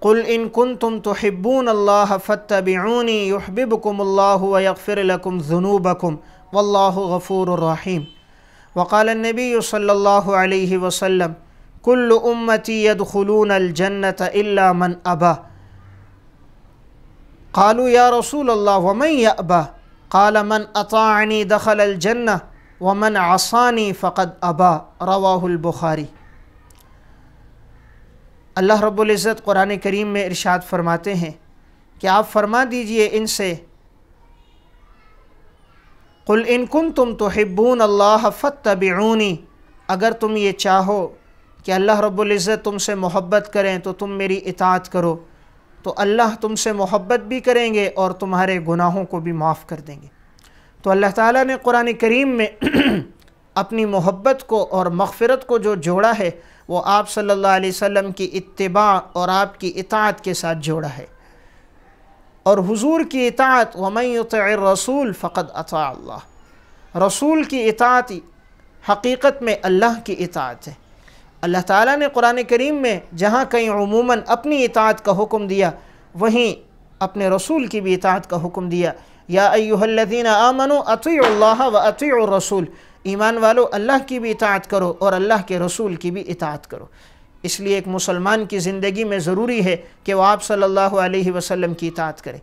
قل ان کنتم تحبون اللہ فاتبعونی یحببکم اللہ ویغفر لکم ذنوبکم واللہ غفور الرحیم۔ وقال النبی صلی اللہ علیہ وسلم کل امتی يدخلون الجنة الا من ابى قالوا یا رسول اللہ ومن یأبى قال من اطاعنی دخل الجنة ومن عصانی فقد ابى رواہ البخاری۔ اللہ رب العزت قرآن کریم میں ارشاد فرماتے ہیں کہ آپ فرما دیجئے ان سے قل ان کنتم تحبون اللہ فاتبعونی، اگر تم یہ چاہو کہ اللہ رب العزت تم سے محبت کریں تو تم میری اطاعت کرو، تو اللہ تم سے محبت بھی کریں گے اور تمہارے گناہوں کو بھی معاف کر دیں گے۔ تو اللہ تعالیٰ نے قرآن کریم میں اپنی محبت کو اور مغفرت کو جو جوڑا ہے وہ آپ صلی اللہ علیہ وسلم کی اتباع اور آپ کی اطاعت کے ساتھ جوڑا ہے۔ اور حضور کی اطاعت وَمَن يُطِعِ الرَّسُولَ فَقَدْ أَطَاعَ اللَّهَ، رسول کی اطاعت حقیقت میں اللہ کی اطاعت ہے۔ اللہ تعالیٰ نے قرآن کریم میں جہاں کہیں عموماً اپنی اطاعت کا حکم دیا وہیں اپنے رسول کی بھی اطاعت کا حکم دیا۔ یا ایھا الذین آمنوا اطیعوا اللہ واطیعوا الرسول، ایمان والو اللہ کی بھی اطاعت کرو اور اللہ کے رسول کی بھی اطاعت کرو۔ اس لیے ایک مسلمان کی زندگی میں ضروری ہے کہ وہ آپ صلی اللہ علیہ وسلم کی اطاعت کرے۔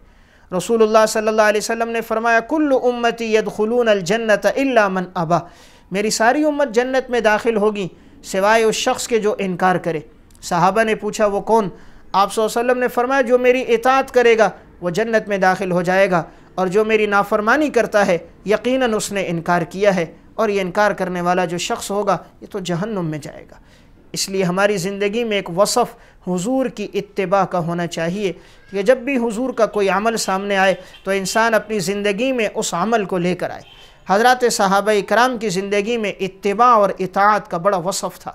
رسول اللہ صلی اللہ علیہ وسلم نے فرمایا کل امتی يدخلون الجنة الا من ابى، میری ساری امت جنت میں داخل ہوگی سوائے اس شخص کے جو انکار کرے۔ صحابہ نے پوچھا وہ کون؟ آپ صلی اللہ علیہ وسلم نے فرمایا جو میری اطاعت کرے گا وہ جنت میں داخل ہو جائے گا، اور جو میری نافرمانی کرتا ہے یقیناً اس نے انکار کیا ہے، اور یہ انکار کرنے والا جو شخص ہوگا یہ تو جہنم میں جائے گا۔ اس لیے ہماری زندگی میں ایک وصف حضور کی اتباع کا ہونا چاہیے کہ جب بھی حضور کا کوئی عمل سامنے آئے تو انسان اپنی زندگی میں اس عمل کو لے کر آئے۔ حضرات صحابہ اکرام کی زندگی میں اتباع اور اطاعت کا بڑا وصف تھا۔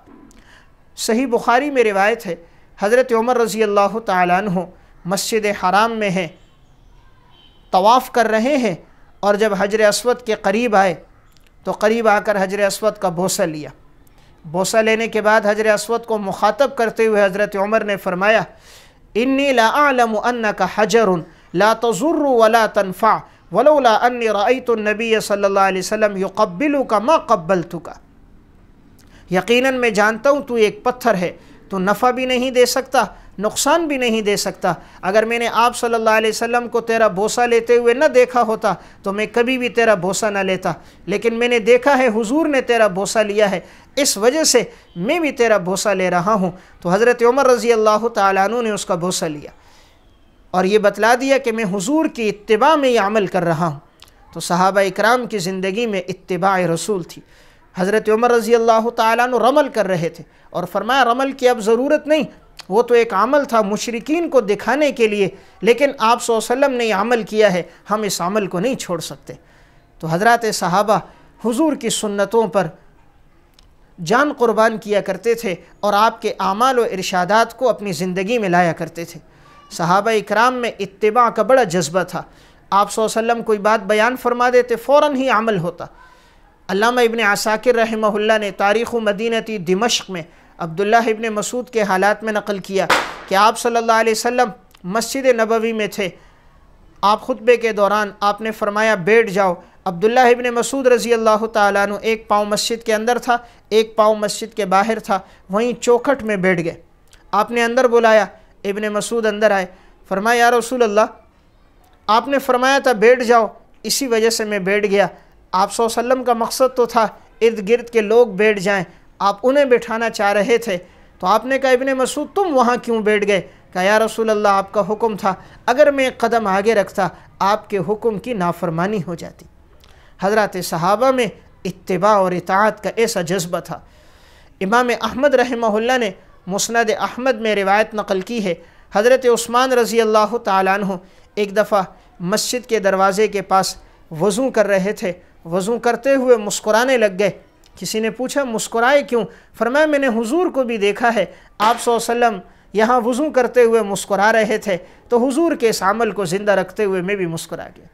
صحیح بخاری میں روایت ہے حضرت عمر رضی اللہ تعالیٰ عنہ مسجد حرام میں ہیں، طواف کر رہے ہیں، اور جب حجر اسود کے قریب آئے تو قریب آ کر حجر اسود کا بوسہ لیا۔ بوسہ لینے کے بعد حجر اسود کو مخاطب کرتے ہوئے حضرت عمر نے فرمایا انی لا اعلم انک حجر لا تضر ولا تنفع ولولا انی رأیت النبی صلی اللہ علیہ وسلم یقبلک ما قبلتک، یقیناً میں جانتا ہوں تو ایک پتھر ہے، تو نفع بھی نہیں دے سکتا نقصان بھی نہیں دے سکتا۔ اگر میں نے آپ صلی اللہ علیہ وسلم کو تیرا بوسہ لیتے ہوئے نہ دیکھا ہوتا تو میں کبھی بھی تیرا بوسہ نہ لیتا، لیکن میں نے دیکھا ہے حضور نے تیرا بوسہ لیا ہے، اس وجہ سے میں بھی تیرا بوسہ لے رہا ہوں۔ تو حضرت عمر رضی اللہ تعالیٰ عنہ نے اس کا بوسہ لیا اور یہ بتلا دیا کہ میں حضور کی اتباع میں یہ عمل کر رہا ہوں۔ تو صحابہ اکرام کی زندگی میں اتباع رسول تھی۔ حضرت عمر رضی اللہ تعالیٰ عنہ رمل کر رہے تھے اور فرمایا رمل کی اب ضرورت نہیں، وہ تو ایک عمل تھا مشرکین کو دکھانے کے لیے، لیکن آپ صلی اللہ علیہ وسلم نے یہ عمل کیا ہے، ہم اس عمل کو نہیں چھوڑ سکتے۔ تو حضرات صحابہ حضور کی سنتوں پر جان قربان کیا کرتے تھے اور آپ کے اعمال و ارشادات کو اپنی زندگی میں لایا کرتے تھے۔ صحابہ اکرام میں اتباع کا بڑا جذبہ تھا۔ آپ صلی اللہ علیہ وسلم کوئی بات بیان فرما دیتے فوراً ہی عمل ہوتا۔ علامہ ابن عساکر رحمہ اللہ نے تاریخ مدینہ دمشق میں عبداللہ ابن مسعود کے حالات میں نقل کیا کہ آپ صلی اللہ علیہ وسلم مسجد نبوی میں تھے، آپ خطبے کے دوران آپ نے فرمایا بیٹھ جاؤ۔ عبداللہ ابن مسعود رضی اللہ تعالیٰ عنہ ایک پاؤں مسجد کے اندر تھا، ایک پاؤں مسجد کے باہر تھا، وہیں چوکھٹ میں بیٹھ گئے۔ آپ نے اندر بلایا، ابن مسعود اندر آئے، فرمایا یا رسول اللہ آپ نے فرمایا تھا بیٹھ جاؤ، اسی وجہ سے میں بیٹھ گیا۔ آپ صلی اللہ علیہ وسلم کا مقصد تو تھا ارد گرد کے لوگ بیٹھ جائیں، آپ انہیں بٹھانا چاہ رہے تھے، تو آپ نے کہا ابن مسعود تم وہاں کیوں بیٹھ گئے؟ کہا یا رسول اللہ آپ کا حکم تھا، اگر میں ایک قدم آگے رکھتا آپ کے حکم کی نافرمانی ہو جاتی۔ حضرات صحابہ میں اتباع اور اطاعت کا ایسا جذبہ تھا۔ امام احمد رحمہ اللہ نے مسند احمد میں روایت نقل کی ہے، حضرت عثمان رضی اللہ تعالیٰ عنہ ایک دفعہ مسجد کے دروازے کے پاس وضو کر رہے تھے، وضو کرتے ہوئے مسکرانے لگ گئے۔ کسی نے پوچھا مسکرائے کیوں؟ فرمایا میں نے حضور کو بھی دیکھا ہے، آپ صلی اللہ علیہ وسلم یہاں وضو کرتے ہوئے مسکرا رہے تھے، تو حضور کے اس عمل کو زندہ رکھتے ہوئے میں بھی مسکرا گیا۔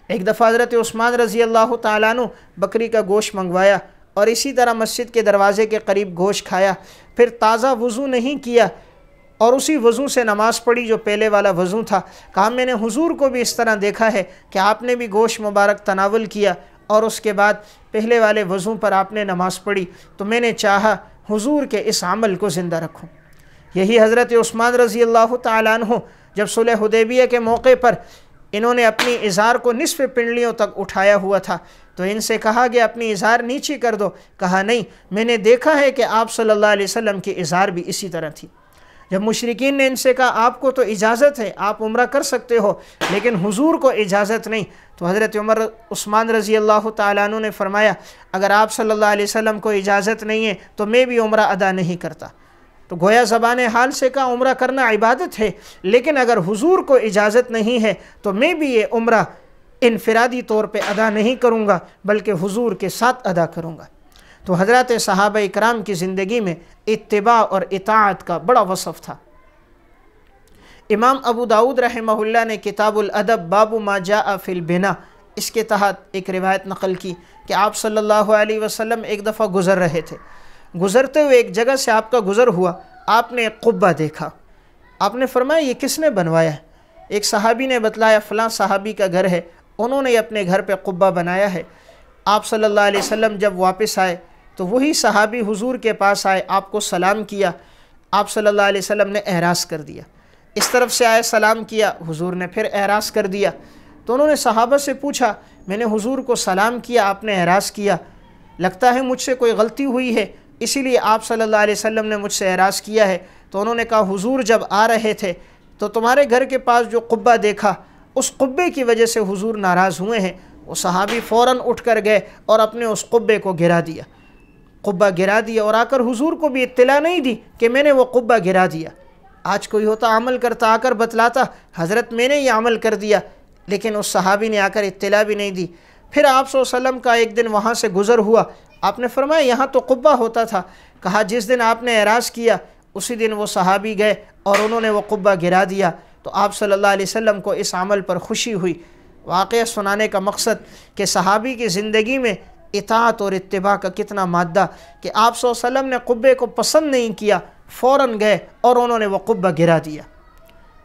ایک دفعہ حضرت عثمان رضی اللہ تعالیٰ عنہ بکری کا گوشت منگوایا اور اسی طرح مسجد کے دروازے کے قریب گوشت کھایا، پھر تازہ وضو نہیں کیا، اور اسی وضو سے نماز پڑھی جو پہلے والا وضو تھا۔ کہا میں نے حضور کو بھی اس طرح دیکھا ہے کہ آپ نے بھی گوشت مبارک تناول کیا اور اس کے بعد پہلے والے وضو پر آپ نے نماز پڑھی، تو میں نے چاہا حضور کے اس عمل کو زندہ رکھوں۔ یہی حضرت عثمان رضی اللہ تعالیٰ عنہ جب صلح حدیبیہ کے موقع پر انہوں نے اپنی ازار کو نصف پنڈلیوں تک اٹھایا ہوا تھا، تو ان سے کہا گیا اپنی ازار نیچی کر دو۔ کہا نہیں، میں نے دیکھا ہے کہ آپ صلی اللہ علیہ وسلم کی ازار بھی اسی طرح تھی۔ جب مشرکین نے ان سے کہا آپ کو تو اجازت ہے، آپ عمرہ کر سکتے ہو، لیکن حضور کو اجازت نہیں، تو حضرت عثمان رضی اللہ تعالیٰ عنہ نے فرمایا اگر آپ صلی اللہ علیہ وسلم کو اجازت نہیں ہے تو میں بھی عمرہ ادا نہیں کرتا۔ تو گویا زبان حال سے کہا عمرہ کرنا عبادت ہے، لیکن اگر حضور کو اجازت نہیں ہے تو میں بھی یہ عمرہ انفرادی طور پہ ادا نہیں کروں گا بلکہ حضور کے ساتھ ادا کروں گا۔ تو حضرات صحابہ اکرام کی زندگی میں اتباع اور اطاعت کا بڑا وصف تھا۔ امام ابو داؤد رحمہ اللہ نے کتاب الادب باب ما جاء فی البنا اس کے تحت ایک روایت نقل کی کہ آپ صلی اللہ علیہ وسلم ایک دفعہ گزر رہے تھے، گزرتے ہوئے ایک جگہ سے آپ کا گزر ہوا، آپ نے ایک قبہ دیکھا، آپ نے فرمایا یہ کس نے بنوایا ہے؟ ایک صحابی نے بتلایا فلاں صحابی کا گھر ہے، انہوں نے اپنے گھر پہ قبہ بنایا ہے۔ آپ صلی اللہ علیہ وسلم جب واپس آئے تو وہی صحابی حضور کے پاس آئے، آپ کو سلام کیا، آپ صلی اللہ علیہ وسلم نے اعراض کر دیا۔ اس طرف سے آئے سلام کیا، حضور نے پھر اعراض کر دیا۔ تو انہوں نے صحابہ سے پوچھا میں نے حضور کو سلام کیا، آپ نے اعراض کیا، لگتا ہے مجھ سے کوئی غلطی ہوئی ہے اسی لیے آپ صلی اللہ علیہ وسلم نے مجھ سے اعراض کیا ہے۔ تو انہوں نے کہا حضور جب آ رہے تھے تو تمہارے گھر کے پاس جو قبہ دیکھا اس قبے کی وجہ سے حضور ناراض ہوئے ہیں۔ وہ صحابی فوراً اٹھ کر گئے اور اپنے اس قبے کو گرا دیا، قبہ گرا دیا، اور آ کر حضور کو بھی اطلاع نہیں دی کہ میں نے وہ قبہ گرا دیا۔ آج کوئی ہوتا عمل کرتا، آ کر بتلاتا حضرت میں نے یہ عمل کر دیا، لیکن اس صحابی نے آ کر اطلاع بھی نہیں دی۔ پھر آپ صلی اللہ علیہ وسلم کا ایک دن وہاں سے گزر ہوا، آپ نے فرمایا یہاں تو قبہ ہوتا تھا۔ کہا جس دن آپ نے اعراض کیا اسی دن وہ صحابی گئے اور انہوں نے وہ قبہ گرا دیا، تو آپ صلی اللہ علیہ وسلم کو اس عمل پر خوشی ہوئی۔ واقعہ سنانے کا مقصد کہ صحابی کی زندگی میں اطاعت اور اتباع کا کتنا مادہ کہ آپ صلی اللہ علیہ وسلم نے قبے کو پسند نہیں کیا، فوراً گئے اور انہوں نے وہ قبہ گرا دیا۔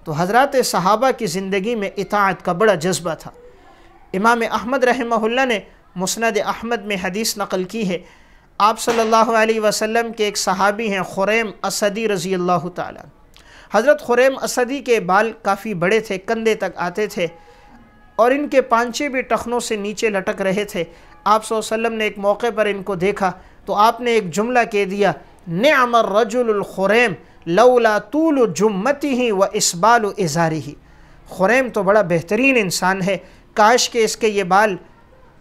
تو حضرات صحابہ کی زندگی میں اطاعت کا بڑا جذبہ تھا۔ امام احمد رحمہ اللہ نے مسند احمد میں حدیث نقل کی ہے، آپ صلی اللہ علیہ وسلم کے ایک صحابی ہیں خریم اسدی رضی اللہ تعالیٰ۔ حضرت خریم اسدی کے بال کافی بڑے تھے، کندھے تک آتے تھے، اور ان کے پانچے بھی ٹخنوں سے نیچے لٹک رہے تھے۔ آپ صلی اللہ علیہ وسلم نے ایک موقع پر ان کو دیکھا تو آپ نے ایک جملہ کہہ دیا، نعم الرجل الخریم لولا طول جمته و اسبال ازارہ۔ خریم تو بڑا بہترین انسان ہے، کاش کہ اس کے یہ بال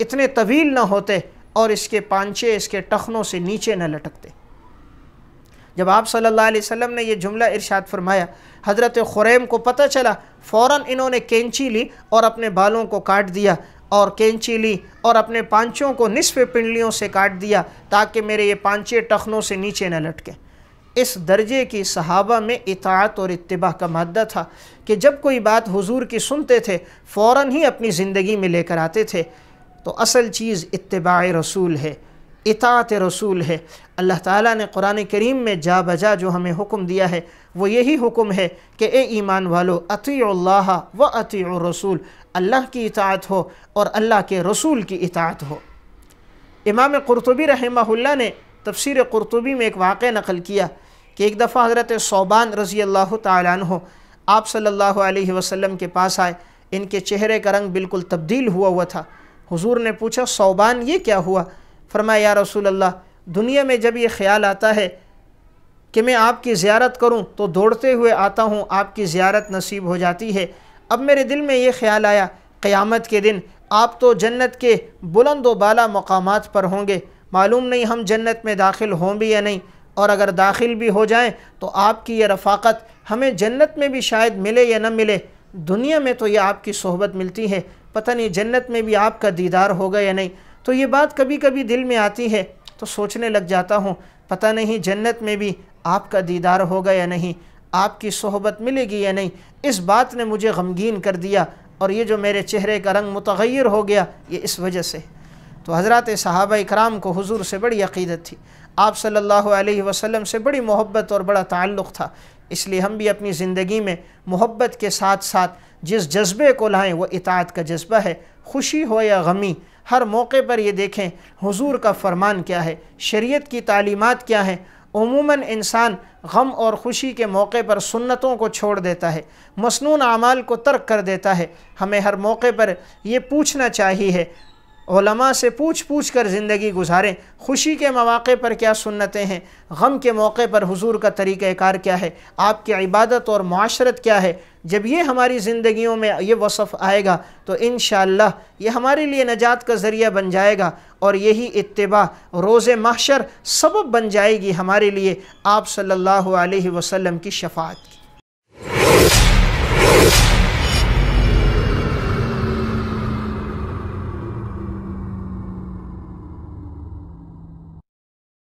اتنے طویل نہ ہوتے اور اس کے پانچے اس کے ٹخنوں سے نیچے نہ لٹکتے۔ جب آپ صلی اللہ علیہ وسلم نے یہ جملہ ارشاد فرمایا، حضرت خریم کو پتہ چلا، فوراً انہوں نے کینچی لی اور اپنے بالوں کو کاٹ دیا، اور کینچی لی اور اپنے پانچوں کو نصف پنڈلیوں سے کاٹ دیا تاکہ میرے یہ پانچے ٹخنوں سے نیچے نہ لٹکیں۔ اس درجے کی صحابہ میں اطاعت اور اتباع کا مادہ تھا کہ جب کوئی بات حضور کی سنتے تھے فوراً ہی اپنی زندگی میں لے کر آتے تھے۔ تو اصل چیز اتباع رسول ہے، اطاعت رسول ہے۔ اللہ تعالیٰ نے قرآن کریم میں جا بجا جو ہمیں حکم دیا ہے وہ یہی حکم ہے کہ اے ایمان والو اطیعوا اللہ و اطیعوا الرسول، اللہ کی اطاعت ہو اور اللہ کے رسول کی اطاعت ہو۔ امام قرطبی رحمہ اللہ نے تفسیر قرطبی میں ایک واقعہ نقل کیا کہ ایک دفعہ حضرت ثوبان رضی اللہ تعالیٰ عنہ آپ صلی اللہ علیہ وسلم کے پاس آئے، ان کے چہرے کا رنگ بالکل تبدیل ہوا تھا۔ حضور نے پوچھا ثوبان یہ کیا ہوا؟ فرمایا یا رسول اللہ، دنیا میں جب یہ خیال آتا ہے کہ میں آپ کی زیارت کروں تو دوڑتے ہوئے آتا ہوں، آپ کی زیارت نصیب ہو جاتی ہے۔ اب میرے دل میں یہ خیال آیا قیامت کے دن آپ تو جنت کے بلند و بالا مقامات پر ہوں گے، معلوم نہیں ہم جنت میں داخل ہوں بھی یا نہیں، اور اگر داخل بھی ہو جائیں تو آپ کی یہ رفاقت ہمیں جنت میں بھی شاید ملے یا نہ ملے۔ دنیا میں تو یہ آپ کی صحبت ملتی ہے، پتہ نہیں جنت میں بھی آپ کا دیدار ہوگا یا نہیں۔ تو یہ بات کبھی کبھی دل میں آتی ہے تو سوچنے لگ جاتا ہوں پتہ نہیں جنت میں بھی آپ کا دیدار ہوگا یا نہیں، آپ کی صحبت ملے گی یا نہیں۔ اس بات نے مجھے غمگین کر دیا، اور یہ جو میرے چہرے کا رنگ متغیر ہو گیا یہ اس وجہ سے۔ تو حضرات صحابہ اکرام کو حضور سے بڑی عقیدت تھی، آپ صلی اللہ علیہ وسلم سے بڑی محبت اور بڑا تعلق تھا، اس لیے ہم بھی اپنی زندگی میں محبت کے ساتھ ساتھ جس جذبے کو لائیں وہ اطاعت کا جذبہ ہے، خوشی ہو یا غمی، ہر موقع پر یہ دیکھیں حضور کا فرمان کیا ہے، شریعت کی تعلیمات کیا ہیں۔ عموماً انسان غم اور خوشی کے موقع پر سنتوں کو چھوڑ دیتا ہے، مسنون اعمال کو ترک کر دیتا ہے۔ ہمیں ہر موقع پر یہ پوچھنا چاہیے، علماء سے پوچھ کر زندگی گزاریں، خوشی کے مواقع پر کیا سنتیں ہیں، غم کے موقع پر حضور کا طریقہ کار کیا ہے، آپ کی عبادت اور معاشرت کیا ہے۔ جب یہ ہماری زندگیوں میں یہ وصف آئے گا تو انشاءاللہ یہ ہمارے لیے نجات کا ذریعہ بن جائے گا، اور یہی اتباع روز محشر سبب بن جائے گی ہمارے لیے آپ صلی اللہ علیہ وسلم کی شفاعت کی۔